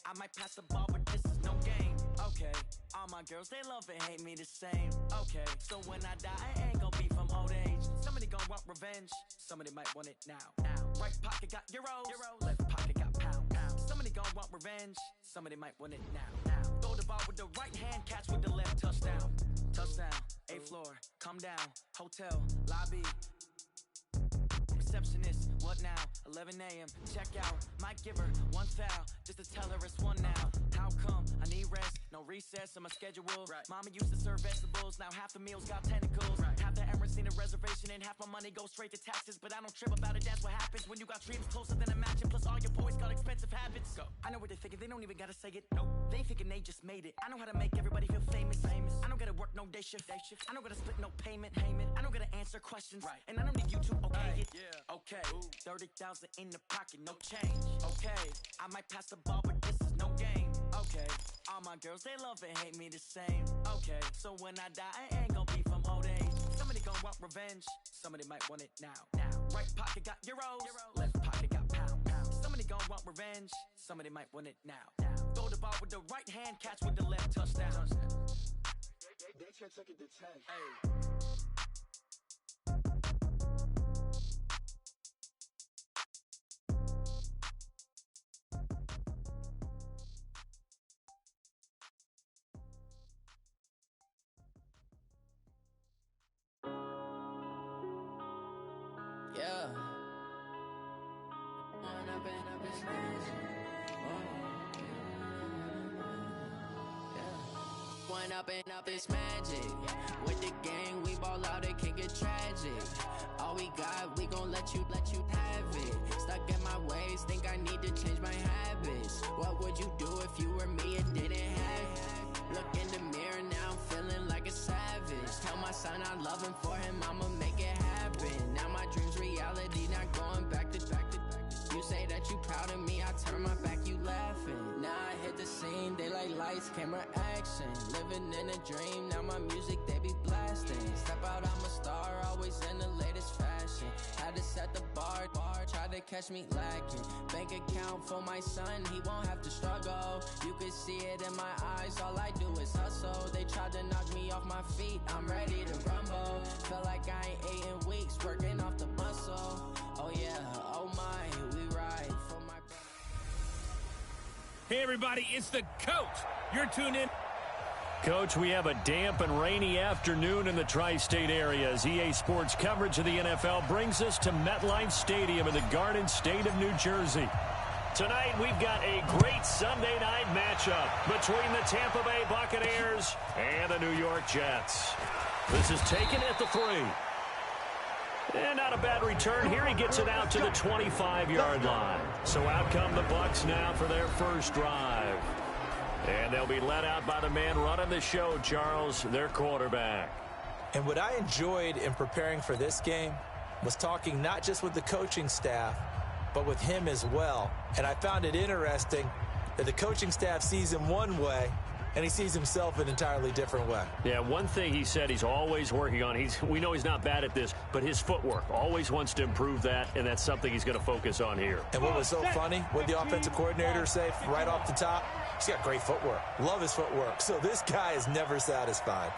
I might pass the ball, but this is no game. Okay, all my girls, they love and hate me the same. Okay, so when I die, it ain't gonna be from old age. Somebody gon' want revenge, somebody might want it now. Right pocket got euros, left pocket got pounds. Somebody gon' want revenge, somebody might want it now. Throw the ball with the right hand, catch with the left, touchdown. Touchdown, 8th floor, come down, hotel, lobby. Receptionist, what now? 11 a.m. Check out. Might give her one foul just to tell her it's one now. How come? I need rest, no recess in my schedule. Right. Mama used to serve vegetables, now half the meals got tentacles. Right. Half the Emirates need a reservation and half my money goes straight to taxes. But I don't trip about it, that's what happens when you got dreams closer than a mansion. Plus all your boys got expensive habits. Go. I know what they're thinking, they don't even gotta say it. Nope. They thinking they just made it. I know how to make everybody feel famous. I don't gotta work no day shift. I don't gotta split no payment. I don't gotta answer questions. Right. And I don't need you to okay it. Yeah. Okay. 30,000 in the pocket, no change. Okay, I might pass the ball, but this is no game. Okay, all my girls, they love and hate me the same. Okay, so when I die, it ain't gonna be from old age. Somebody gon' want revenge, somebody might want it now. Right pocket got euros, left pocket got pounds. Somebody gon' want revenge, somebody might want it now. Throw the ball with the right hand, catch with the left, touchdown. They can't take it to 10. Hey. Yeah. One up and up is magic. With the gang, we ball out, it can get tragic. All we got, we gon' let you have it. Stuck in my ways, think I need to change my habits. What would you do if you were me and didn't have it? Look in the mirror, now I'm feeling like a savage. Tell my son I love him, for him I'ma make it happen. Now my dream's reality, not going back to. You say that you proud of me, I turn my back, you laughing. Now I hit the scene, daylight lights, camera action. Living in a dream, now my music, they be blasting. Step out, I'm a star, always in the latest fashion. Had to set the bar, try to catch me lacking. Bank account for my son, he won't have to struggle. You can see it in my eyes, all I do is hustle. They tried to knock me off my feet, I'm ready to rumble. Felt like I ain't ate in weeks, working off the muscle. Oh yeah, oh my, we ride for my brother. Hey everybody, it's the coach. You're tuned in. Coach, we have a damp and rainy afternoon in the tri-state area as EA Sports coverage of the NFL brings us to MetLife Stadium in the Garden State of New Jersey. Tonight, we've got a great Sunday night matchup between the Tampa Bay Buccaneers and the New York Jets. This is taken at the 3. And not a bad return here. He gets it out to the 25-yard line. So out come the Bucs now for their first drive. And they'll be led out by the man running the show, Charles, their quarterback. And what I enjoyed in preparing for this game was talking not just with the coaching staff, but with him as well. And I found it interesting that the coaching staff sees him one way, and he sees himself an entirely different way. Yeah, one thing he said he's always working on, we know he's not bad at this, but his footwork, always wants to improve that, and that's something he's going to focus on here. And what was so funny, what the offensive coordinator said right off the top, he's got great footwork. Love his footwork. So this guy is never satisfied.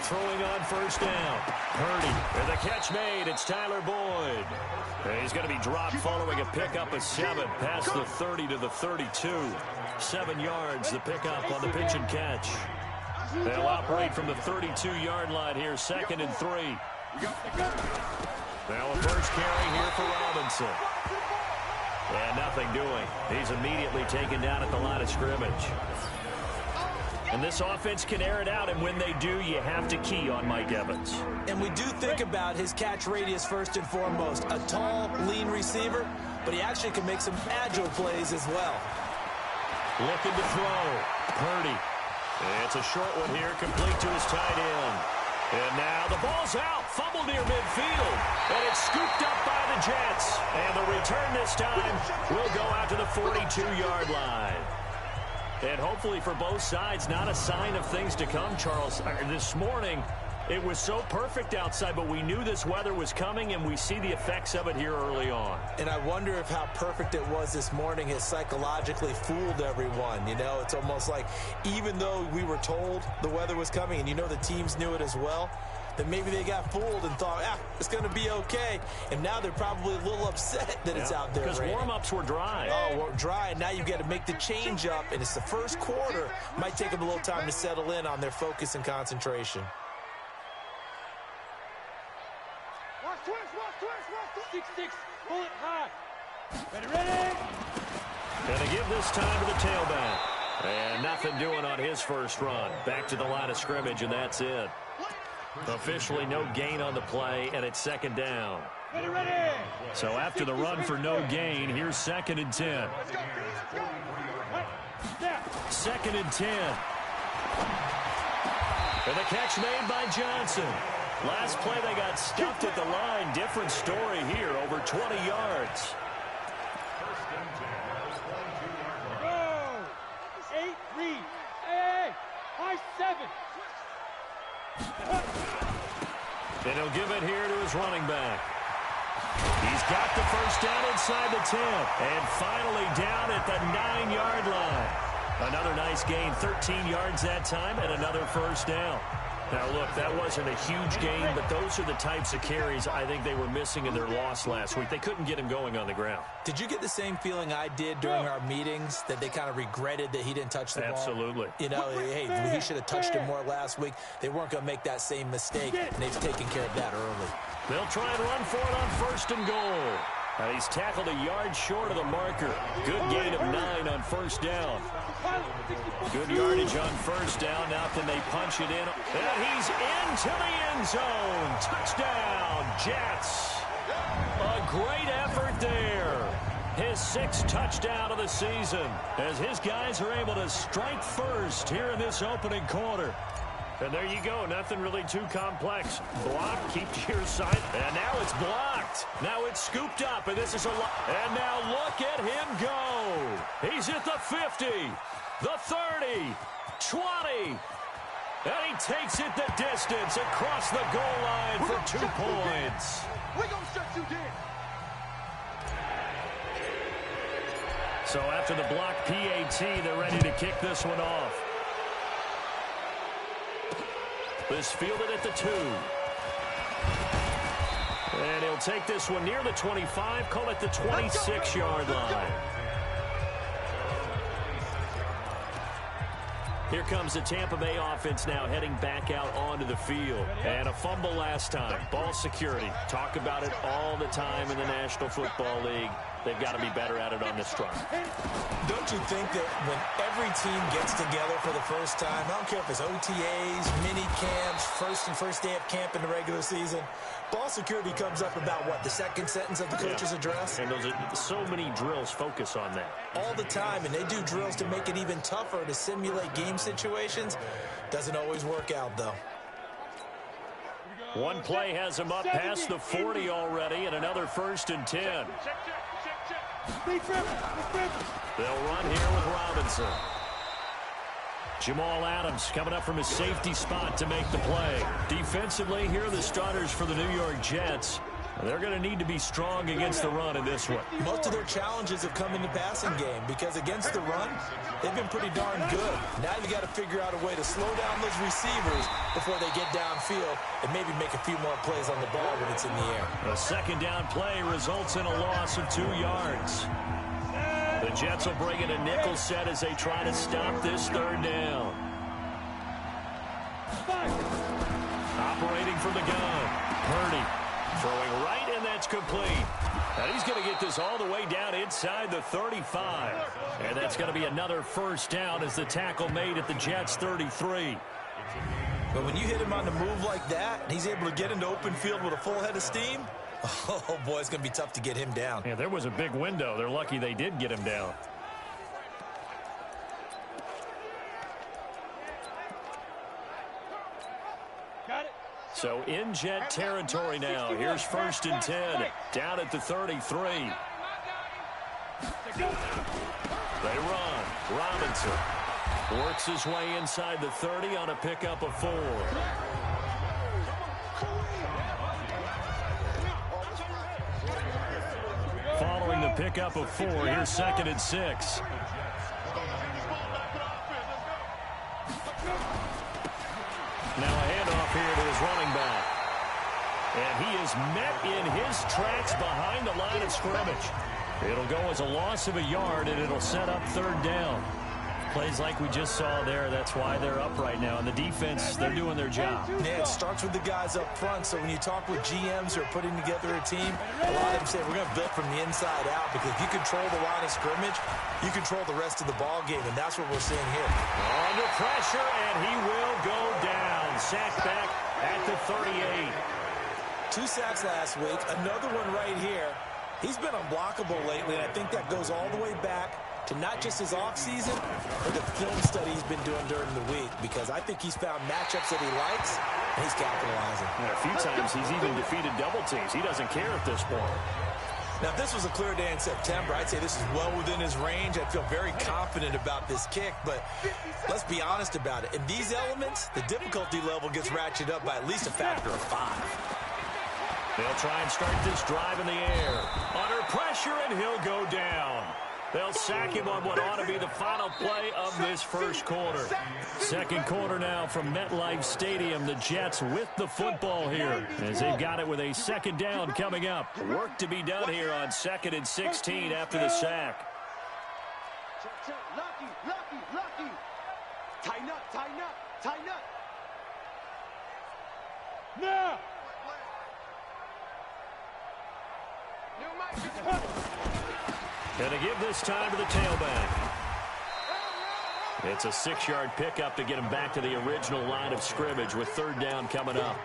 Throwing on first down. Purdy, and the catch made. It's Tyler Boyd. And he's going to be dropped following a pickup of 7 past the 30 to the 32. 7 yards, the pickup on the pitch and catch. They'll operate from the 32-yard line here, 2nd and 3. Now a first carry here for Robinson. And nothing doing. He's immediately taken down at the line of scrimmage. And this offense can air it out, and when they do, you have to key on Mike Evans. And we do think about his catch radius first and foremost. A tall, lean receiver, but he actually can make some agile plays as well. Looking to throw. Purdy. It's a short one here, complete to his tight end. And now the ball's out. Fumble near midfield. And it's scooped up by the Jets. And the return this time will go out to the 42-yard line. And hopefully for both sides, not a sign of things to come, Charles. This morning, It was so perfect outside, but we knew this weather was coming, and we see the effects of it here early on. And I wonder if how perfect it was this morning has psychologically fooled everyone. You know, it's almost like even though we were told the weather was coming, and you know the teams knew it as well, that maybe they got fooled and thought, it's going to be okay. And now they're probably a little upset that it's out there. Because warm-ups were dry. Oh, well, dry, and now you've got to make the change up, and it's the first quarter. Might take them a little time to settle in on their focus and concentration. Watch twist. 6-6, pull it high. Ready. Gonna give this time to the tailback. And nothing doing on his first run. Back to the line of scrimmage, and that's it. Officially no gain on the play, and it's second down. Ready. So after the run for no gain, here's 2nd and 10. Let's go. 2nd and 10. And the catch made by Johnson. Last play they got stuffed at the line. Different story here, over 20 yards. Go. 8, read. Hey. High 7. And he'll give it here to his running back. He's got the first down inside the 10. And finally down at the 9-yard line. Another nice gain, 13 yards that time, and another first down. Now, look, that wasn't a huge gain, but those are the types of carries I think they were missing in their loss last week. They couldn't get him going on the ground. Did you get the same feeling I did during our meetings, that they kind of regretted that he didn't touch the ball? Absolutely. You know, hey, he should have touched it more last week. They weren't going to make that same mistake, and they've taken care of that early. They'll try and run for it on 1st and goal. He's tackled a yard short of the marker. Good gain of 9 on first down. Good yardage on first down. Now can they punch it in? And he's into the end zone. Touchdown, Jets. A great effort there. His 6th touchdown of the season as his guys are able to strike first here in this opening quarter. And there you go. Nothing really too complex. Block, keep to your side. And now it's blocked. Now it's scooped up, and this is a lot. And now look at him go. He's at the 50, the 30, 20. And he takes it the distance across the goal line for 2 points. We're going to shut you down. So after the block PAT, they're ready to kick this one off. This fielded at the 2. And he'll take this one near the 25, call it the 26-yard line. Here comes the Tampa Bay offense now heading back out onto the field. And a fumble last time. Ball security. Talk about it all the time in the National Football League. They've got to be better at it on this drive. Don't you think that when every team gets together for the first time, I don't care if it's OTAs, mini camps, first day of camp in the regular season, ball security comes up about what, the second sentence of the coach's address? And those are so many drills focus on that. All the time, and they do drills to make it even tougher to simulate game situations. Doesn't always work out, though. One play has him up past the 40 already, and another 1st and 10. They'll run here with Robinson. Jamal Adams coming up from his safety spot to make the play. Defensively, here are the starters for the New York Jets. They're going to need to be strong against the run in this one. Most of their challenges have come in the passing game because against the run, they've been pretty darn good. Now you got to figure out a way to slow down those receivers before they get downfield and maybe make a few more plays on the ball when it's in the air. A second down play results in a loss of 2 yards. The Jets will bring in a nickel set as they try to stop this 3rd down. Operating from the gun, Purdy. Throwing right, and that's complete. And he's going to get this all the way down inside the 35. And that's going to be another first down as the tackle made at the Jets' 33. But when you hit him on the move like that, and he's able to get into open field with a full head of steam, oh, boy, it's going to be tough to get him down. Yeah, there was a big window. They're lucky they did get him down. So in Jet territory now. Here's 1st and 10. Down at the 33. They run. Robinson works his way inside the 30 on a pickup of 4. pickup of 4. Here's 2nd and 6. Now a handoff here to his running back. And he is met in his tracks behind the line of scrimmage. It'll go as a loss of a yard, and it'll set up 3rd down. Plays like we just saw there, that's why they're up right now. And the defense, they're doing their job. Yeah, it starts with the guys up front. So when you talk with GMs who are putting together a team, a lot of them say we're going to build from the inside out, because if you control the line of scrimmage, you control the rest of the ball game, and that's what we're seeing here. Under pressure, and he will go down. Sacked back at the 38. 2 sacks last week, another one right here. He's been unblockable lately, and I think that goes all the way back to not just his offseason, but the film study he's been doing during the week, because I think he's found matchups that he likes, and he's capitalizing. And a few times he's even defeated double teams. He doesn't care at this point. Now, if this was a clear day in September, I'd say this is well within his range. I feel very confident about this kick, but let's be honest about it. In these elements, the difficulty level gets ratcheted up by at least a factor of 5. They'll try and start this drive in the air. Under pressure, and he'll go down. They'll sack him on what ought to be the final play of this first quarter. Second quarter now from MetLife Stadium. The Jets with the football here, as they've got it with a 2nd down coming up. Work to be done here on 2nd and 16 after the sack. Lucky. Tighten up. Now. And to give this time to the tailback. It's a 6-yard pickup to get him back to the original line of scrimmage with 3rd down coming up.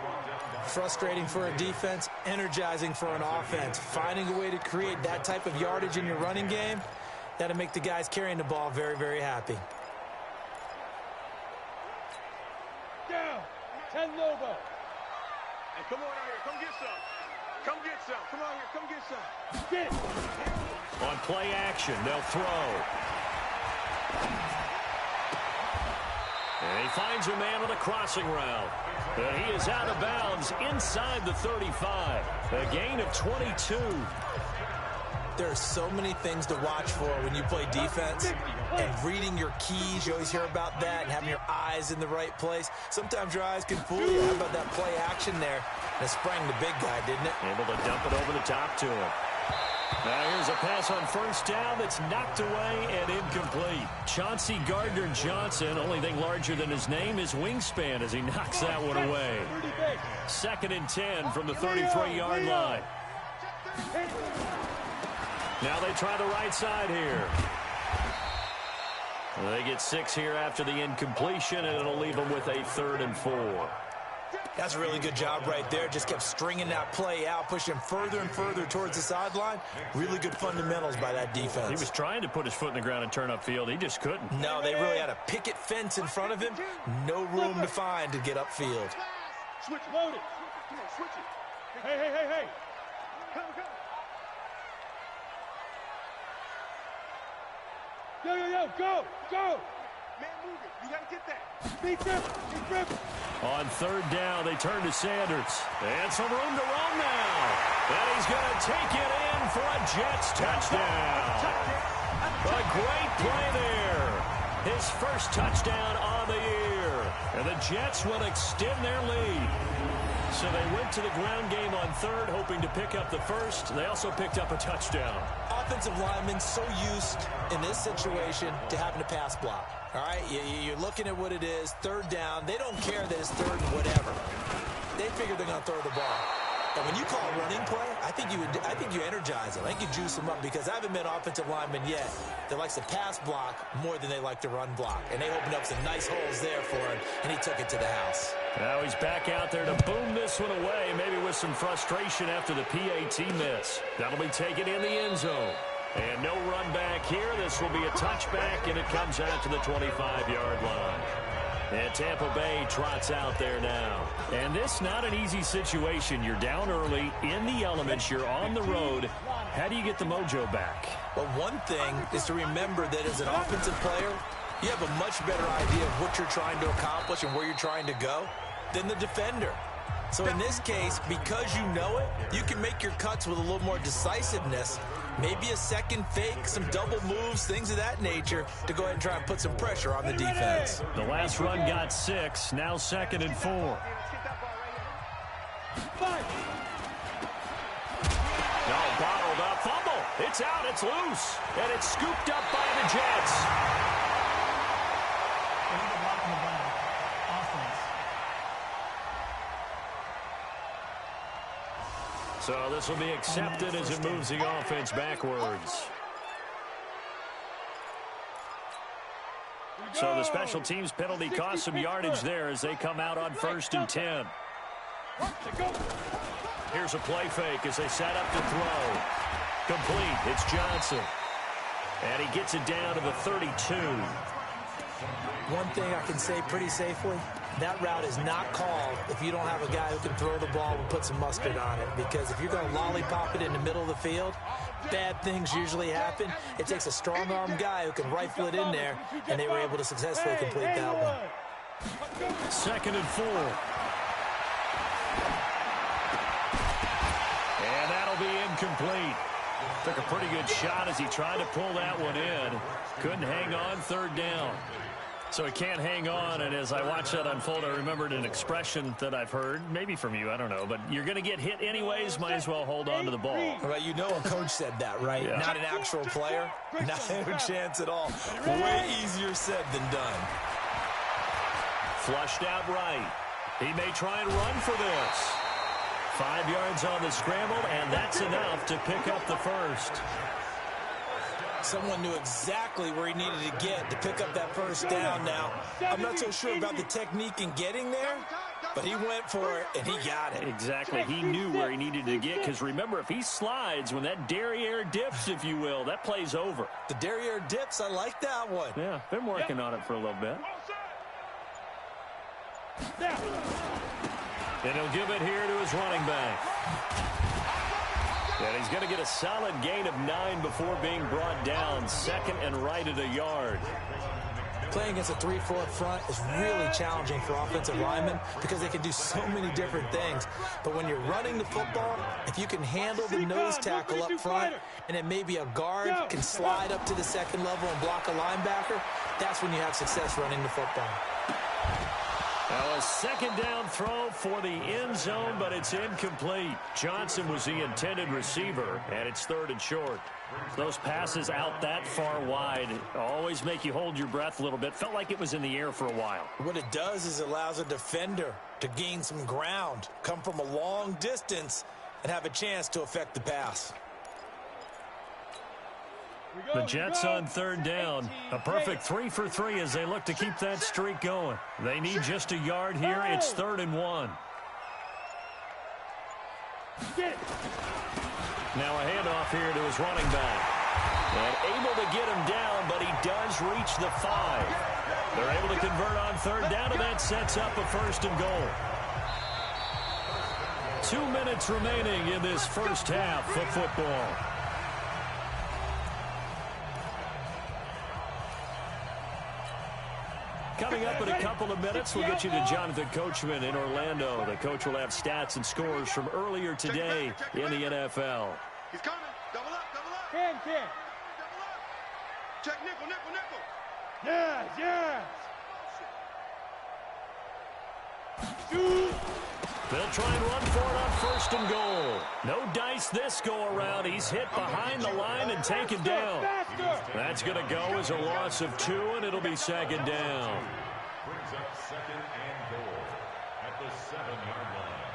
Frustrating for a defense, energizing for an offense. Finding a way to create that type of yardage in your running game, that'll make the guys carrying the ball very, very happy. Down. 10 Lobo. Hey, come on out here. Come get some. Come on here. Come get some. Get it. On play action, they'll throw. And he finds a man on a crossing route. And he is out of bounds inside the 35. A gain of 22. There are so many things to watch for when you play defense, and reading your keys, you always hear about that, and having your eyes in the right place. Sometimes your eyes can fool you. How about that play action there? And it sprang the big guy, didn't it? Able to dump it over the top to him. Now here's a pass on 1st down that's knocked away and incomplete. Chauncey Gardner-Johnson, only thing larger than his name is wingspan, as he knocks that one away. 2nd and 10 from the 33-yard line. Now they try the right side here. They get 6 here after the incompletion, and it'll leave them with a 3rd and 4. That's a really good job right there. Just kept stringing that play out, pushing him further and further towards the sideline. Really good fundamentals by that defense. He was trying to put his foot in the ground and turn upfield. He just couldn't. No, they really had a picket fence in front of him. No room to find to get upfield. Switch loaded. Come on, switch it. Hey. Come. Yo, go. Man, move it. You got to get that. Beat him. On 3rd down, they turn to Sanders. And some room to run now. And he's going to take it in for a Jets touchdown. A great play there. His first touchdown on the year. And the Jets will extend their lead. So they went to the ground game on 3rd, hoping to pick up the first. They also picked up a touchdown. Offensive linemen so used in this situation to having to pass block. All right, you're looking at what it is, 3rd down. They don't care that it's 3rd and whatever. They figure they're going to throw the ball. And when you call a running play, I think you energize them. I think you juice them up, because I haven't met an offensive lineman yet that likes to pass block more than they like to run block. And they opened up some nice holes there for him, and he took it to the house. Now he's back out there to boom this one away, maybe with some frustration after the PAT miss. That'll be taken in the end zone. And no run back here. This will be a touchback, and it comes out to the 25-yard line. And Tampa Bay trots out there now. And this not an easy situation. You're down early, in the elements, you're on the road. How do you get the mojo back? Well, one thing is to remember that as an offensive player, you have a much better idea of what you're trying to accomplish and where you're trying to go than the defender. So in this case, because you know it, you can make your cuts with a little more decisiveness Maybe a second fake, some double moves, things of that nature to go ahead and try and put some pressure on the defense. The last run got 6, now 2nd and 4. No, bottled up, fumble. It's out, it's loose, and it's scooped up by the Jets. So this will be accepted as it moves the offense backwards. So the special teams penalty cost some yardage there as they come out on 1st and 10. Here's a play fake as they set up to throw. Complete. It's Johnson. And he gets it down to the 32. One thing I can say pretty safely, that route is not called if you don't have a guy who can throw the ball and put some mustard on it. Because if you're going to lollipop it in the middle of the field, bad things usually happen. It takes a strong-arm guy who can rifle it in there, and they were able to successfully complete that one. 2nd and 4. And that'll be incomplete. Took a pretty good shot as he tried to pull that one in. Couldn't hang on, 3rd down. So he can't hang on, and as I watched that unfold, I remembered an expression that I've heard, maybe from you, I don't know, but you're going to get hit anyways, might as well hold on to the ball. Well, you know a coach said that, right? Yeah. Not an actual player, not a chance at all. Way easier said than done. Flushed out right. He may try and run for this. 5 yards on the scramble, and that's enough to pick up the first. Someone knew exactly where he needed to get to pick up that first down. Now, I'm not so sure about the technique in getting there, but he went for it, and he got it. Exactly. He knew where he needed to get, because remember, if he slides, when that derriere dips, if you will, that play's over. The derriere dips, I like that one. Yeah, been working on it for a little bit. And he'll give it here to his running back. And he's going to get a solid gain of 9 before being brought down. 2nd and right at a yard. Playing against a 3-4 front is really challenging for offensive linemen because they can do so many different things. But when you're running the football, if you can handle the nose tackle up front, and then maybe a guard can slide up to the 2nd level and block a linebacker, that's when you have success running the football. Now a 2nd down throw for the end zone, but it's incomplete. Johnson was the intended receiver, and it's 3rd and short. Those passes out that far wide always make you hold your breath a little bit. Felt like it was in the air for a while. What it does is it allows a defender to gain some ground, come from a long distance, and have a chance to affect the pass. The Jets on 3rd down. A perfect 3 for 3 as they look to keep that streak going. They need just a yard here. It's 3rd and 1. Now a handoff here to his running back. And able to get him down, but he does reach the 5. They're able to convert on 3rd down, and that sets up a 1st and goal. 2 minutes remaining in this first half of football. Coming up in a couple of minutes, we'll get you to Jonathan Coachman in Orlando. The coach will have stats and scores from earlier today in the NFL. He's coming. Double up, double up. Can. Double up. Check nickel, nickel, nickel. Yes. They'll try and run for it on 1st and goal. No dice this go-around. He's hit behind the line and taken down. That's going to go as a loss of 2, and it'll be 2nd down. Brings up 2nd and goal at the 7-yard line.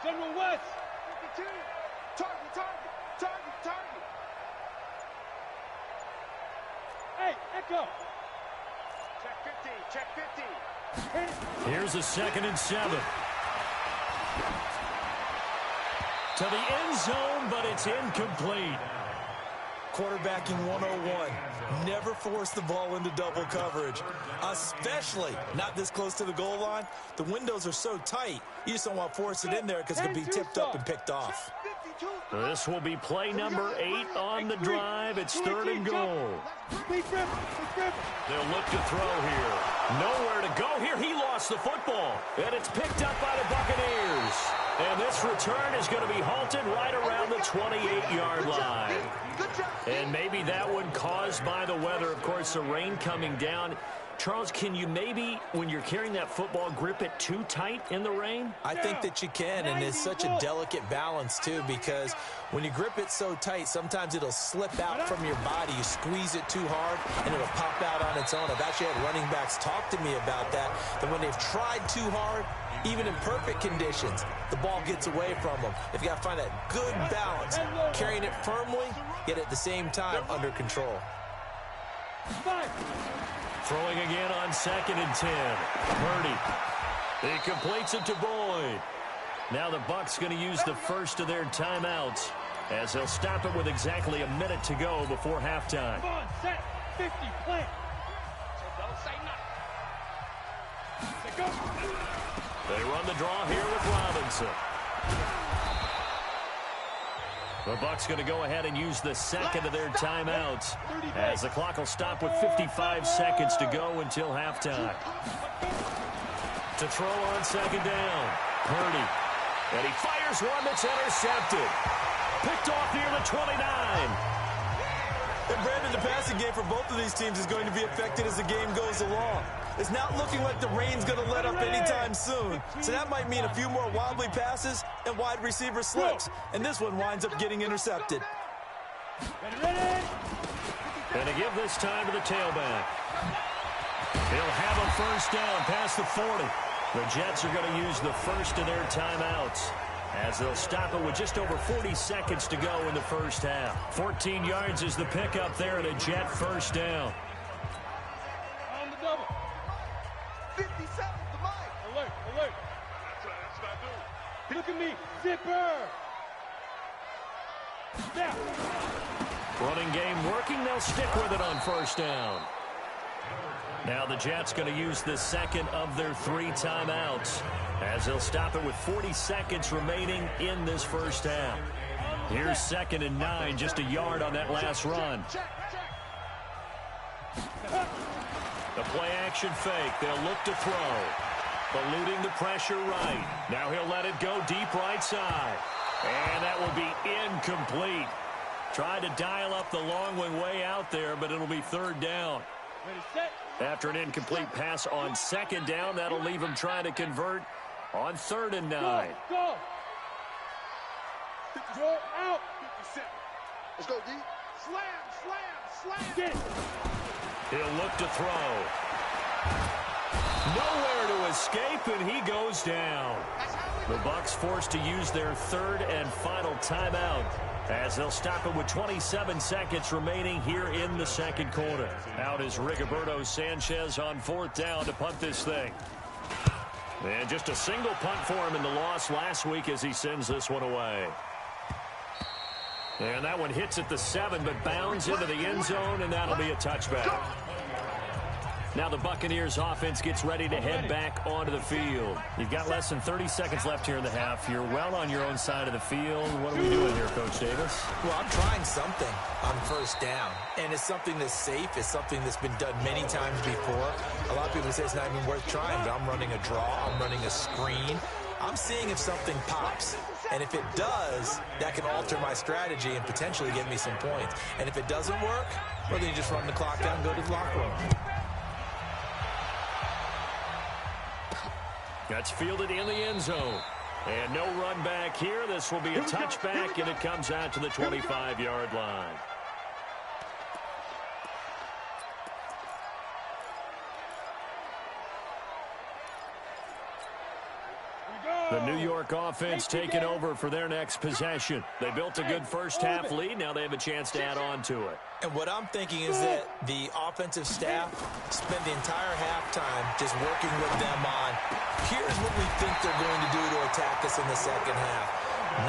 General West. 52. Target. Hey, Echo. Check 50. Here's a 2nd and 7. To the end zone, but it's incomplete. Quarterbacking 101. Never force the ball into double coverage, especially not this close to the goal line. The windows are so tight, you just don't want to force it in there because it could be tipped up and picked off. This will be play number 8 on the drive. It's 3rd and goal. They'll look to throw here. Nowhere to go here. He lost the football. And it's picked up by the Buccaneers. And this return is going to be halted right around the 28-yard line. And maybe that one caused by the weather. Of course, the rain coming down. Charles, can you maybe, when you're carrying that football, grip it too tight in the rain? I think that you can, and it's such a delicate balance, too, because when you grip it so tight, sometimes it'll slip out from your body. You squeeze it too hard, and it'll pop out on its own. I've actually had running backs talk to me about that when they've tried too hard, even in perfect conditions, the ball gets away from them. They've got to find that good balance, carrying it firmly, yet at the same time under control. Throwing again on 2nd and 10. Purdy. He completes it to Boyd. Now the Bucs going to use the first of their timeouts as they'll stop it with exactly a minute to go before halftime. Come on, set, 50, play. Go. They run the draw here with Robinson. The Bucs going to go ahead and use the second of their timeouts as the clock will stop with 55 seconds to go until halftime. To throw on 2nd down, Purdy. And he fires one that's intercepted. Picked off near the 29. And Brandon, the passing game for both of these teams is going to be affected as the game goes along. It's not looking like the rain's going to let up anytime soon. So that might mean a few more wobbly passes and wide receiver slips. And this one winds up getting intercepted. And to give this time to the tailback. He'll have a first down past the 40. The Jets are going to use the first of their timeouts as they'll stop it with just over 40 seconds to go in the first half. 14 yards is the pickup there and a Jet first down. On the double. 57 to Mike. Alert, alert. That's what I do. Look at me, zipper. Now. Running game working. They'll stick with it on first down. Now the Jets going to use the second of their 3 timeouts as they'll stop it with 40 seconds remaining in this first half. Here's 2nd and 9, just a yard on that last run. The play action fake. They'll look to throw. Eluding the pressure right. Now he'll let it go deep right side. And that will be incomplete. Tried to dial up the long one way out there, but it'll be 3rd down. After an incomplete pass on 2nd down, that'll leave him trying to convert on 3rd and 9. Go. Go out. 57. Let's go, D. Slam, slam, slam. Get it. He'll look to throw. Nowhere to escape, and he goes down. The Bucs forced to use their 3rd and final timeout as they'll stop it with 27 seconds remaining here in the 2nd quarter. Out is Rigoberto Sanchez on 4th down to punt this thing. And just a single punt for him in the loss last week as he sends this one away. And that one hits at the 7, but bounds into the end zone, and that'll be a touchback. Now the Buccaneers offense gets ready to head back onto the field. You've got less than 30 seconds left here in the half. You're well on your own side of the field. What are we doing here, Coach Davis? Well, I'm trying something on first down, and it's something that's safe. It's something that's been done many times before. A lot of people say it's not even worth trying, but I'm running a draw. I'm running a screen. I'm seeing if something pops. And if it does, that can alter my strategy and potentially get me some points. And if it doesn't work, well, then you just run the clock down and go to the locker room. That's fielded in the end zone. And no run back here. This will be a touchback, and it comes out to the 25-yard line. The New York offense taking over for their next possession. They built a good first half lead. Now they have a chance to add on to it. And what I'm thinking is that the offensive staff spent the entire halftime just working with them on, here's what we think they're going to do to attack us in the second half.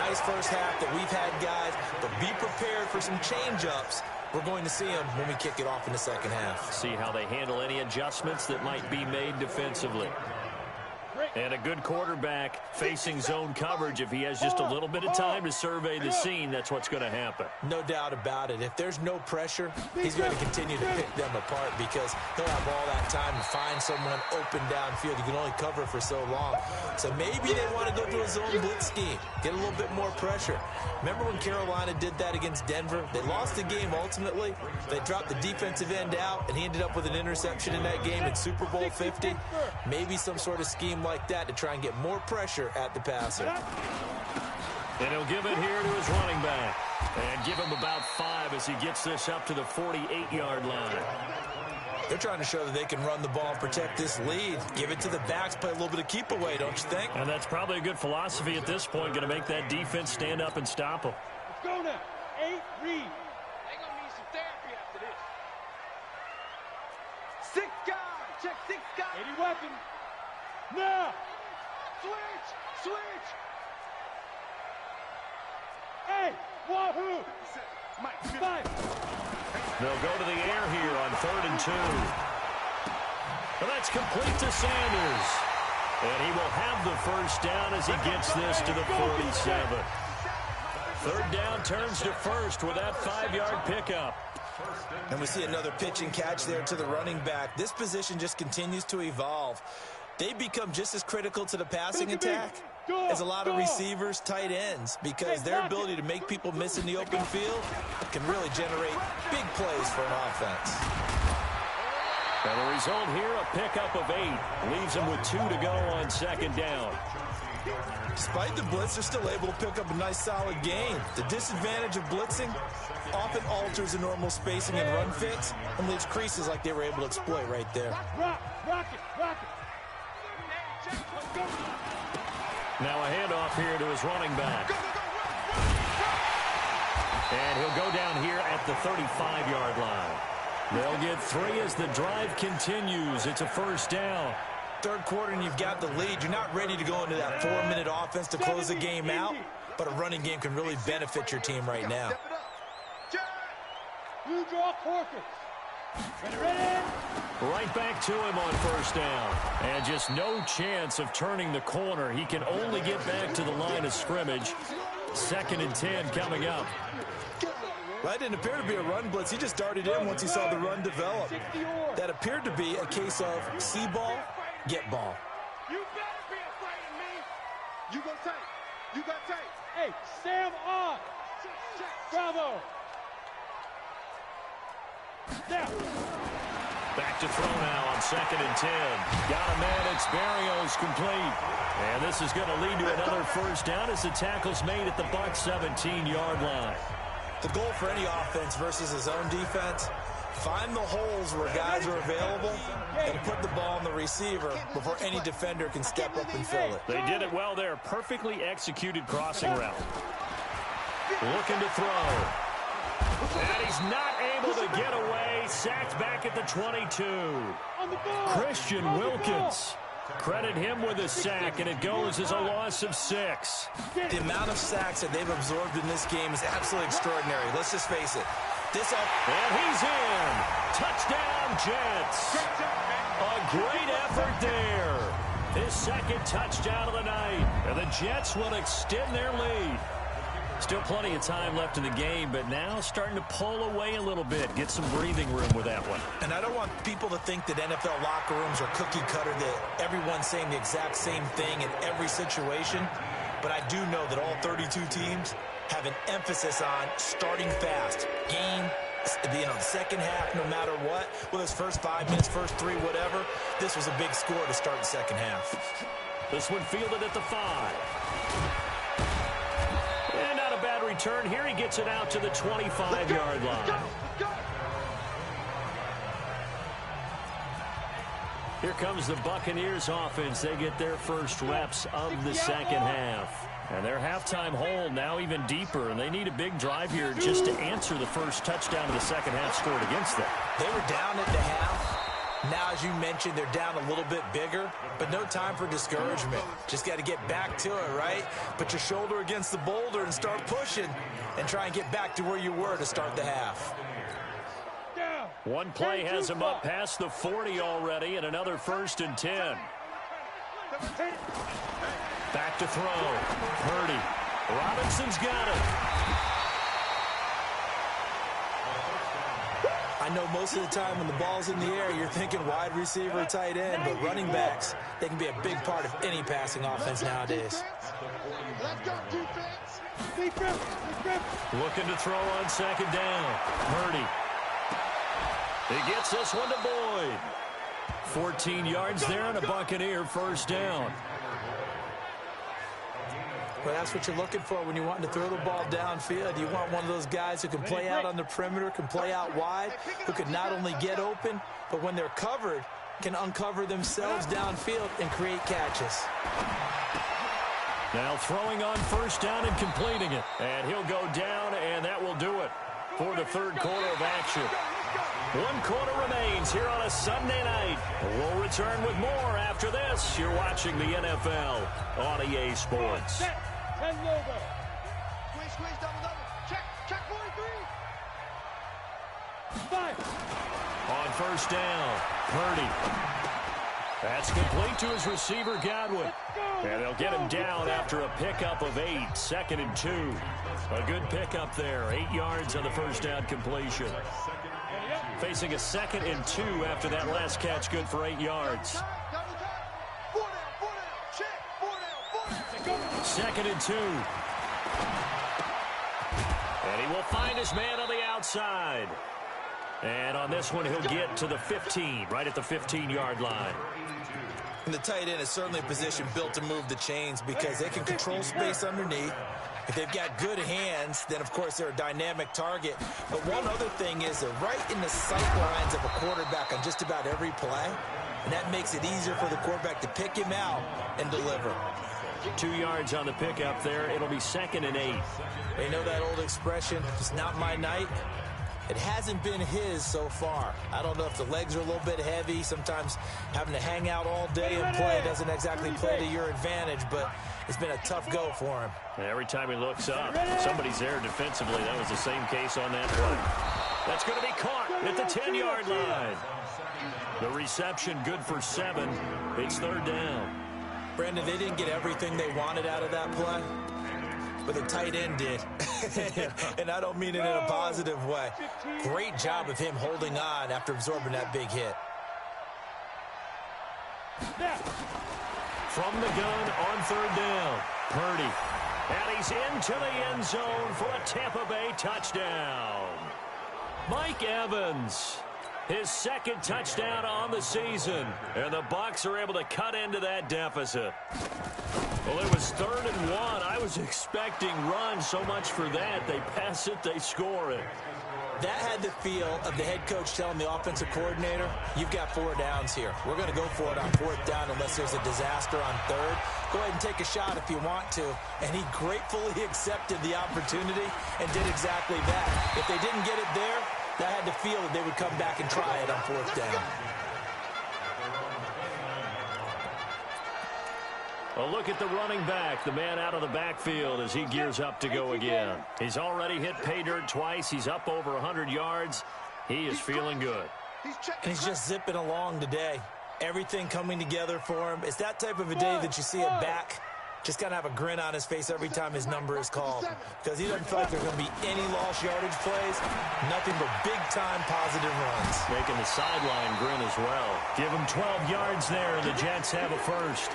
Nice first half that we've had, guys, but be prepared for some change-ups. We're going to see them when we kick it off in the second half. See how they handle any adjustments that might be made defensively. Break. And a good quarterback facing zone coverage. If he has just a little bit of time to survey the scene, that's what's going to happen. No doubt about it. If there's no pressure, he's going to continue to pick them apart because he'll have all that time to find someone open downfield. You can only cover for so long. So maybe they want to go to a zone blitz scheme, get a little bit more pressure. Remember when Carolina did that against Denver? They lost the game ultimately. They dropped the defensive end out, and he ended up with an interception in that game in Super Bowl 50. Maybe some sort of scheme like that to try and get more pressure at the passer. And he'll give it here to his running back. And give him about 5 as he gets this up to the 48-yard line. They're trying to show that they can run the ball and protect this lead. Give it to the backs, play a little bit of keep away, don't you think? And that's probably a good philosophy at this point, going to make that defense stand up and stop them. Let's go now. 8, read. They're going to need some therapy after this. 6 guys. Check 6 guys. 80 weapons. Now. Switch. Hey, wahoo. Mike, 5. They'll go to the air here on 3rd and 2. And that's complete to Sanders. And he will have the first down as he gets this to the 47. 3rd down turns to first with that 5-yard pickup. And we see another pitch and catch there to the running back. This position just continues to evolve. They become just as critical to the passing attack as a lot of receivers, tight ends, because their ability to make people miss in the open field can really generate big plays for an offense. And the result here, a pickup of 8. Leaves them with 2 to go on 2nd down. Despite the blitz, they're still able to pick up a nice solid gain. The disadvantage of blitzing often alters the normal spacing and run fits and leaves creases like they were able to exploit right there. Rock it. Now a handoff here to his running back. And he'll go down here at the 35-yard line. They'll get 3 as the drive continues. It's a first down. 3rd quarter and you've got the lead. You're not ready to go into that 4-minute offense to close the game out, but a running game can really benefit your team right now. You draw courses. Ready? Right back to him on 1st down. And just no chance of turning the corner. He can only get back to the line of scrimmage. 2nd and 10 coming up. Well, that didn't appear to be a run blitz. He just darted in once he saw the run develop. That appeared to be a case of see ball, get ball. You better be afraid of me. You go tight. You got tight. Hey, Sam on. Bravo. Now. Back to throw now on 2nd and 10. Got a man. It's Barrios complete. And this is going to lead to another first down as the tackle's made at the Bucs 17-yard line. The goal for any offense versus his own defense, find the holes where guys are available and put the ball on the receiver before any defender can step up and fill it. They did it well there. Perfectly executed crossing route. Looking to throw. And he's not able to get away. Sacked back at the 22. Christian Wilkins. Credit him with a sack, and it goes as a loss of 6. The amount of sacks that they've absorbed in this game is absolutely extraordinary. Let's just face it. And he's in. Touchdown, Jets. A great effort there. His 2nd touchdown of the night. And the Jets will extend their lead. Still plenty of time left in the game, but now starting to pull away a little bit. Get some breathing room with that one. And I don't want people to think that NFL locker rooms are cookie cutter, that everyone's saying the exact same thing in every situation. But I do know that all 32 teams have an emphasis on starting fast. Game, the 2nd half, no matter what. Whether it's first 5 minutes, first 3, whatever. This was a big score to start the 2nd half. This one fielded at the 5. And not a bad return here. He gets it out to the 25-yard line. Here comes the Buccaneers offense. They get their first reps of the 2nd half. And their halftime hole now even deeper, and they need a big drive here just to answer the first touchdown of the 2nd half scored against them. They were down at the half. Now, as you mentioned, they're down a little bit bigger, but no time for discouragement. Just got to get back to it, right? Put your shoulder against the boulder and start pushing and try and get back to where you were to start the half. One play has him up past the 40 already, and another 1st and 10. Back to throw. Purdy. Robinson's got it. I know most of the time when the ball's in the air, you're thinking wide receiver, tight end, but running backs, they can be a big part of any passing offense nowadays. Let's go, defense. Looking to throw on second down. Purdy. He gets this one to Boyd. 14 yards there and a Buccaneer first down. Well, that's what you're looking for when you're wanting to throw the ball downfield. You want one of those guys who can play out on the perimeter, can play out wide, who can not only get open, but when they're covered, can uncover themselves downfield and create catches. Now throwing on first down and completing it. And he'll go down, and that will do it for the third quarter of action. 1 quarter remains here on a Sunday night. We'll return with more after this. You're watching the NFL on EA Sports. 10 logo. Squeeze, double. Check 43. 5. On first down, Purdy. That's complete to his receiver, Godwin. And they'll get him down after a pickup of 8, 2nd and 2. A good pickup there, 8 yards on the first down completion. Facing a 2nd and 2 after that last catch, good for 8 yards. 2nd and 2. And he will find his man on the outside. And on this one, he'll get to the 15, right at the 15-yard line. And the tight end is certainly a position built to move the chains because they can control space underneath. If they've got good hands, then, of course, they're a dynamic target. But one other thing is they're right in the sight lines of a quarterback on just about every play. And that makes it easier for the quarterback to pick him out and deliver. 2 yards on the pickup there. It'll be 2nd and 8. They know that old expression, it's not my night. It hasn't been his so far. I don't know if the legs are a little bit heavy. Sometimes having to hang out all day and play doesn't exactly play to your advantage, but it's been a tough go for him. And every time he looks up, somebody's there defensively. That was the same case on that play. That's going to be caught at the 10-yard line. The reception good for 7. It's 3rd down. Brandon, they didn't get everything they wanted out of that play, but the tight end did. And I don't mean it in a positive way. Great job of him holding on after absorbing that big hit. From the gun on 3rd down, Purdy. And he's into the end zone for a Tampa Bay touchdown. Mike Evans, his 2nd touchdown on the season. And the Bucs are able to cut into that deficit. Well, it was 3rd and 1. I was expecting runs, so much for that. They pass it, they score it. That had the feel of the head coach telling the offensive coordinator, you've got 4 downs here. We're going to go for it on 4th down unless there's a disaster on 3rd. Go ahead and take a shot if you want to. And he gratefully accepted the opportunity and did exactly that. If they didn't get it there, that had the feel that they would come back and try it on 4th down. A look at the running back, the man out of the backfield as he gears up to go again. He's already hit pay dirt twice. He's up over 100 yards. He is feeling good. And he's just zipping along today. Everything coming together for him. It's that type of a day that you see a back just kind of have a grin on his face every time his number is called. Because he doesn't feel like there's going to be any lost yardage plays. Nothing but big-time positive runs. Making the sideline grin as well. Give him 12 yards there, and the Jets have a first.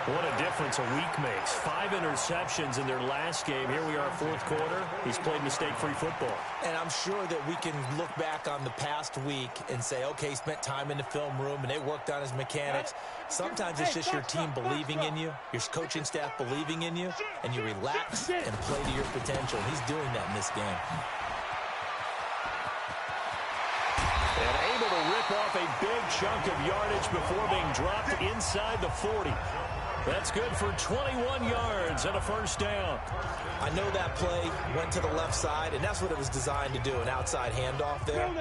What a difference a week makes. 5 interceptions in their last game. Here we are, 4th quarter. He's played mistake-free football. And I'm sure that we can look back on the past week and say, okay, he spent time in the film room and they worked on his mechanics. Sometimes it's just your team believing in you, your coaching staff believing in you, and you relax and play to your potential. He's doing that in this game. And able to rip off a big chunk of yardage before being dropped inside the 40. That's good for 21 yards and a first down. I know that play went to the left side, and that's what it was designed to do, an outside handoff there.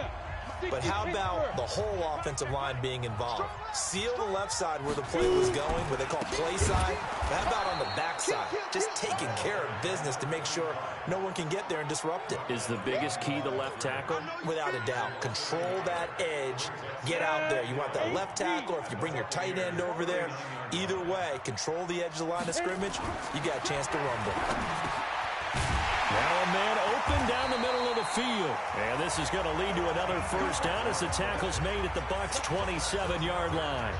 But how about the whole offensive line being involved? Seal the left side where the play was going, what they call play side. But how about on the back side? Just taking care of business to make sure no one can get there and disrupt it. Is the biggest key the left tackle? Without a doubt. Control that edge. Get out there. You want that left tackle, or if you bring your tight end over there, either way, control the edge of the line of scrimmage, you got a chance to rumble. Now a man open down the middle of the field. And this is going to lead to another first down as the tackle's made at the Bucs' 27-yard line.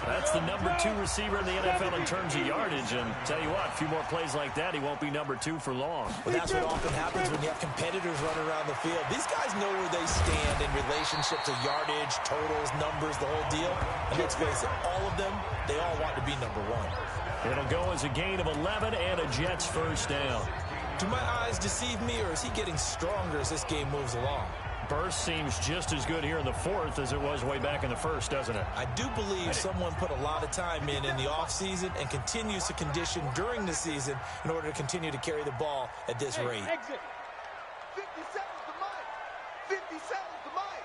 That's the number 2 receiver in the NFL in terms of yardage. And tell you what, a few more plays like that, he won't be number 2 for long. Well, that's what often happens when you have competitors running around the field. These guys know where they stand in relationship to yardage, totals, numbers, the whole deal. And let's face it, all of them, they all want to be number 1. It'll go as a gain of 11 and a Jets first down. Do my eyes deceive me, or is he getting stronger as this game moves along? Burst seems just as good here in the fourth as it was way back in the first, doesn't it? I do believe someone put a lot of time in the offseason and continues to condition during the season in order to continue to carry the ball at this rate. Exit. 57 to Mike. 57 to Mike.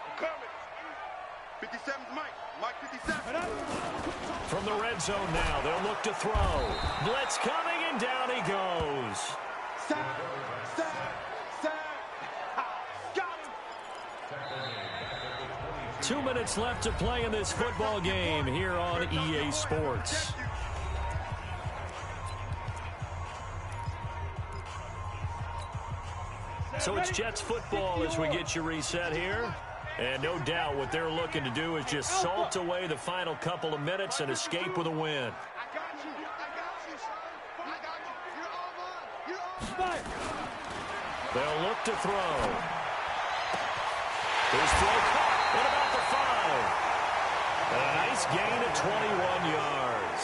I'm coming. 57 to Mike. Mike 57. From the red zone now, they'll look to throw. Blitz coming, and down he goes. Sack. Got him. 2 minutes left to play in this football game here on EA Sports. So it's Jets football as we get you reset here. And no doubt what they're looking to do is just salt away the final couple of minutes and escape with a win. I got you, son. I got you. You're all mine. They'll look to throw. His throw caught at about the 5. A nice gain of 21 yards.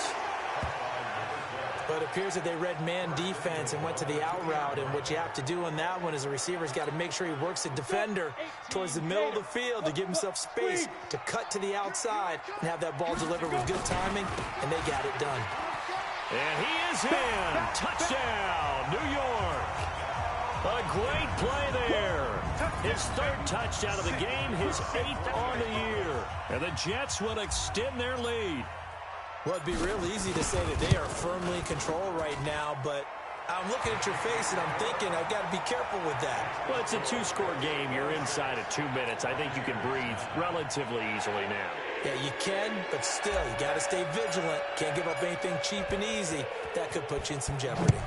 But it appears that they read man defense and went to the out route. And what you have to do on that one is the receiver's got to make sure he works the defender towards the middle of the field to give himself space to cut to the outside and have that ball delivered with good timing, and they got it done. And he is in. Touchdown, New York. A great play there. His 3rd touchdown of the game, his 8th on the year. And the Jets will extend their lead. Well, it'd be real easy to say that they are firmly in control right now, but I'm looking at your face and I'm thinking I've got to be careful with that. Well, it's a 2-score game. You're inside of 2 minutes. I think you can breathe relatively easily now. Yeah, you can, but still, you got to stay vigilant. Can't give up anything cheap and easy. That could put you in some jeopardy.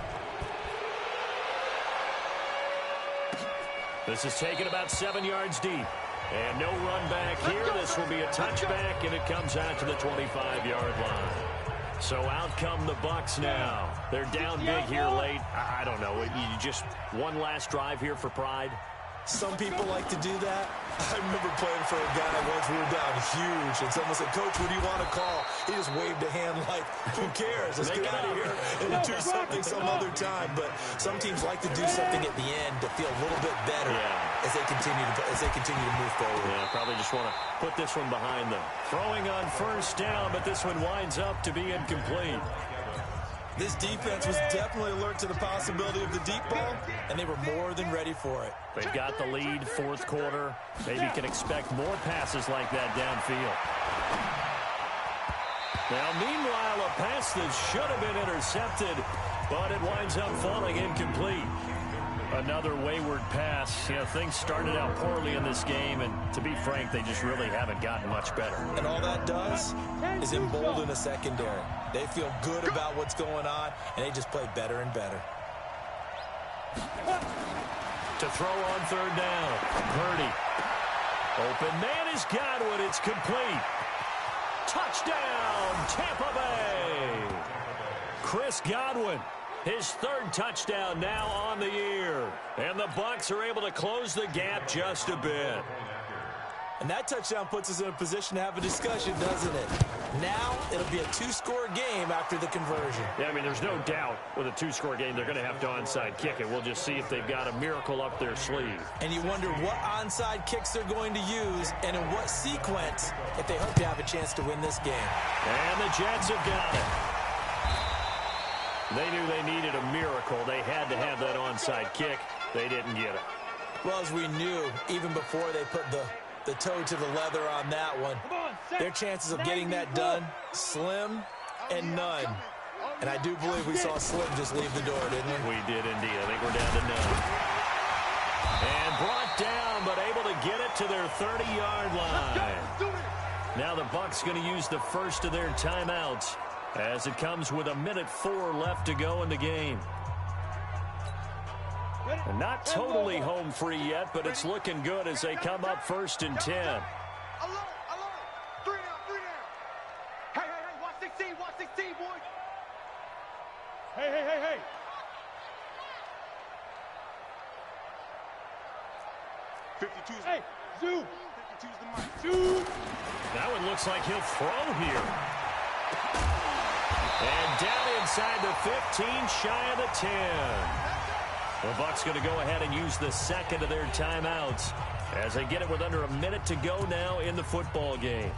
This is taken about 7 yards deep. And no run back here. This will be a touchback, and it comes out to the 25-yard line. So out come the Bucs now. They're down big here late. I don't know. You just one last drive here for pride? Some people like to do that. I remember playing for a guy once. We were down huge, and someone said, "Coach, what do you want to call?" He just waved a hand like, "Who cares? Let's get out of here and do something some other time." But some teams like to do something at the end to feel a little bit better as they continue to move forward. Yeah, probably just want to put this one behind them. Throwing on first down, but this one winds up to be incomplete. This defense was definitely alert to the possibility of the deep ball, and they were more than ready for it. They've got the lead, fourth quarter. Maybe can expect more passes like that downfield. Now, meanwhile, a pass that should have been intercepted, but it winds up falling incomplete. Another wayward pass. You know, things started out poorly in this game, and to be frank, they just really haven't gotten much better. And all that does is embolden a secondary. They feel good about what's going on, and they just play better and better. To throw on third down, Purdy. Open man is Godwin. It's complete. Touchdown, Tampa Bay. Chris Godwin. His 3rd touchdown now on the year. And the Bucs are able to close the gap just a bit. And that touchdown puts us in a position to have a discussion, doesn't it? Now it'll be a 2-score game after the conversion. Yeah, I mean, there's no doubt with a 2-score game they're going to have to onside kick it. We'll just see if they've got a miracle up their sleeve. And you wonder what onside kicks they're going to use and in what sequence if they hope to have a chance to win this game. And the Jets have got it. They knew they needed a miracle. They had to have that onside kick. They didn't get it. Well, as we knew, even before they put the toe to the leather on that one, their chances of getting that done, slim and none. And I do believe we saw Slim just leave the door, didn't we? We did indeed. I think we're down to none. And brought down, but able to get it to their 30-yard line. Now the Bucs going to use the first of their timeouts as it comes with 1:04 left to go in the game. And not totally home free yet, but it's looking good as they come up 1st and 10. Alone. 3 down. Hey, watch 16, boys. Hey. 52's. Hey, Zoo. 52's the mic. Zoo. That one looks like he'll throw here. And down inside the 15, shy of the 10. The Bucs going to go ahead and use the second of their timeouts as they get it with under a minute to go now in the football game.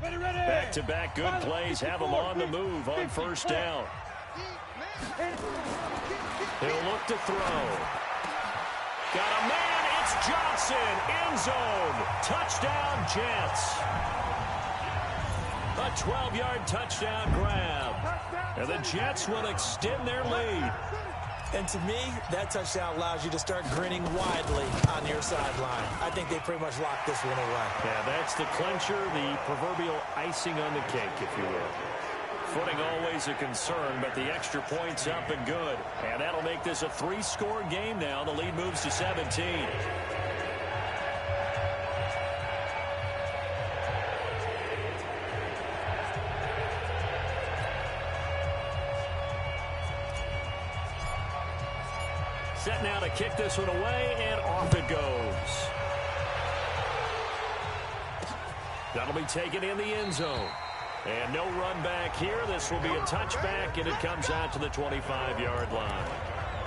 Back-to-back good plays have them on the move on first down. He'll look to throw. Got a man. It's Johnson. End zone. Touchdown, Jets. A 12-yard touchdown grab. And the Jets will extend their lead. And to me, that touchdown allows you to start grinning widely on your sideline. I think they pretty much locked this one away. Yeah, that's the clincher, the proverbial icing on the cake, if you will. Footing always a concern, but the extra point's up and good. And that'll make this a 3-score game now. The lead moves to 17. Set now to kick this one away, and off it goes. That'll be taken in the end zone. And no run back here. This will be a touchback, and it comes out to the 25-yard line.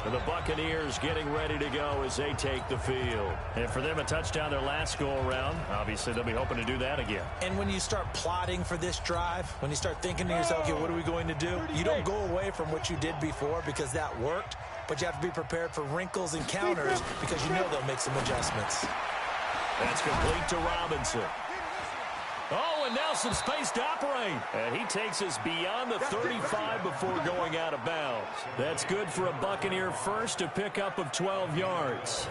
And the Buccaneers getting ready to go as they take the field. And for them, a touchdown their last go-around. Obviously, they'll be hoping to do that again. And when you start plotting for this drive, when you start thinking to yourself, okay, what are we going to do? You don't go away from what you did before because that worked, but you have to be prepared for wrinkles and counters because you know they'll make some adjustments. That's complete to Robinson. Oh, and now some space to operate. And he takes us beyond the 35 before going out of bounds. That's good for a Buccaneer first, a pickup of 12 yards.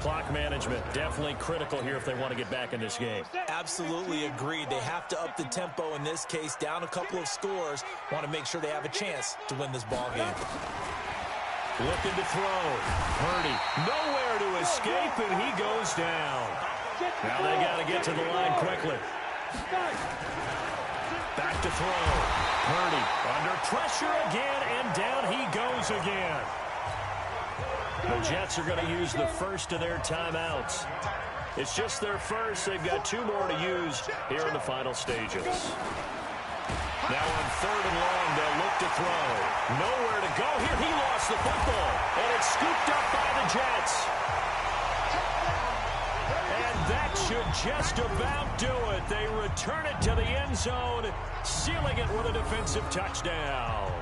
Clock management definitely critical here if they want to get back in this game. Absolutely agreed. They have to up the tempo in this case, down a couple of scores. Want to make sure they have a chance to win this ball game. Looking to throw. Purdy nowhere to escape, and he goes down. Now they got to get to the line quickly. Back to throw. Purdy under pressure again, and down he goes again. The Jets are going to use the first of their timeouts. It's just their first. They've got 2 more to use here in the final stages. Now on 3rd and long, they'll look to throw. Nowhere to go here. He lost the football, and it's scooped up by the Jets. And that should just about do it. They return it to the end zone, sealing it with a defensive touchdown.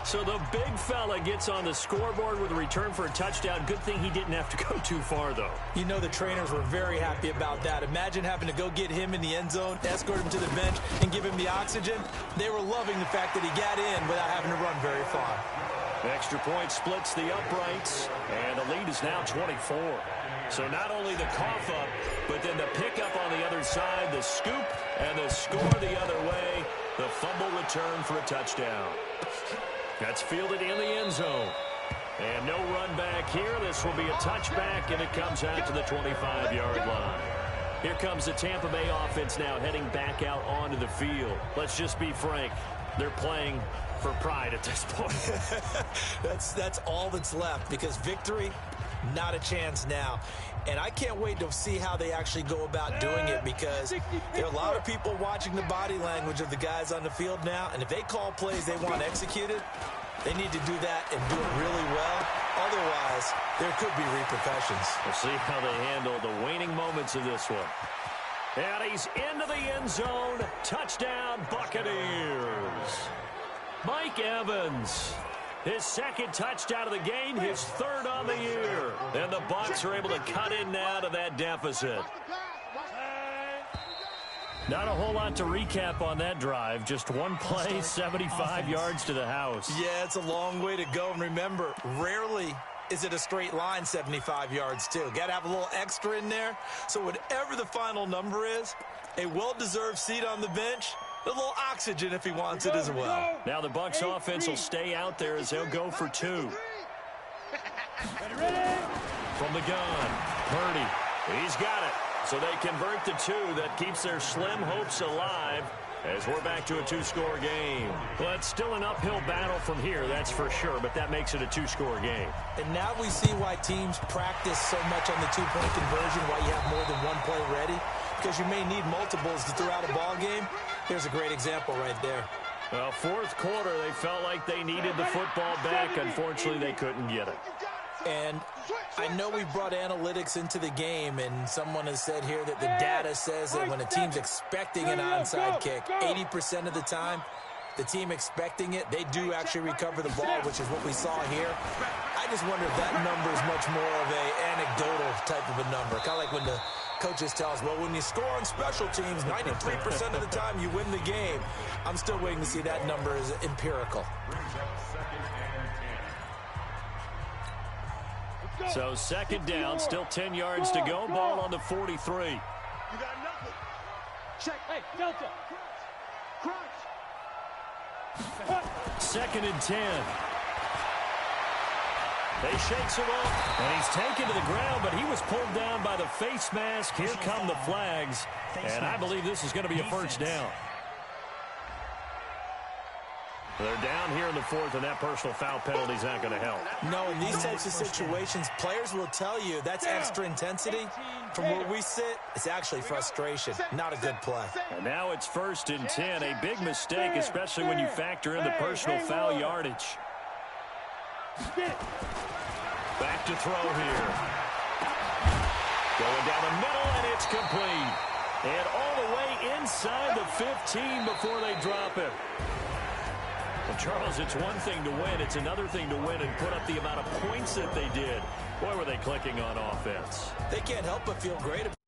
So the big fella gets on the scoreboard with a return for a touchdown. Good thing he didn't have to go too far, though. You know the trainers were very happy about that. Imagine having to go get him in the end zone, escort him to the bench, and give him the oxygen. They were loving the fact that he got in without having to run very far. Extra point splits the uprights, and the lead is now 24. So not only the cough up, but then the pickup on the other side, the scoop, and the score the other way. The fumble return for a touchdown. That's fielded in the end zone. And no run back here. This will be a touchback, and it comes out to the 25-yard line. Here comes the Tampa Bay offense now heading back out onto the field. Let's just be frank. They're playing for pride at this point. That's all that's left because victory, not a chance now. And I can't wait to see how they actually go about doing it because there are a lot of people watching the body language of the guys on the field now. And if they call plays they want executed, they need to do that and do it really well. Otherwise, there could be repercussions. We'll see how they handle the waning moments of this one. And he's into the end zone. Touchdown, Buccaneers. Mike Evans, his second touchdown of the game, his third on the year. And the Bucs are able to cut in now to that deficit. Not a whole lot to recap on that drive. Just one play, 75 yards to the house. Yeah, it's a long way to go. And remember, rarely is it a straight line 75 yards, too. Got to have a little extra in there. So whatever the final number is, a well-deserved seat on the bench, a little oxygen if he wants it as well. Now the Bucs offense will stay out there as they'll go for two. From the gun, Purdy, he's got it. So they convert the two. That keeps their slim hopes alive as we're back to a two-score game. Well, it's still an uphill battle from here, that's for sure, but that makes it a two-score game. And now we see why teams practice so much on the two-point conversion, why you have more than one play ready, because you may need multiples throughout a ball game. Here's a great example right there. Well, fourth quarter, they felt like they needed the football back. Unfortunately, they couldn't get it. And I know we brought analytics into the game, and someone has said here that the data says that when a team's expecting an onside kick, 80% of the time, the team expecting it, they do actually recover the ball, which is what we saw here. I just wonder if that number is much more of an anecdotal type of a number, kind of like when the coaches tell us, well, when you score on special teams, 93% of the time you win the game. I'm still waiting to see that number is empirical. So second down, still 10 yards to go. Ball on the 43. You got nothing. Check. Hey, Delta. Crunch. Second and 10. They shakes him off, and he's taken to the ground, but he was pulled down by the face mask. Here come the flags, and I believe this is going to be a first down. They're down here in the fourth, and that personal foul penalty is not going to help. No, in these types of situations, players will tell you that's extra intensity. From where we sit, it's actually frustration, not a good play. And now it's first and 10, a big mistake, especially when you factor in the personal foul yardage. Back to throw here. Going down the middle, and it's complete. And all the way inside the 15 before they drop it. Well, Charles, it's one thing to win. It's another thing to win and put up the amount of points that they did. Boy, were they clicking on offense. They can't help but feel great about it.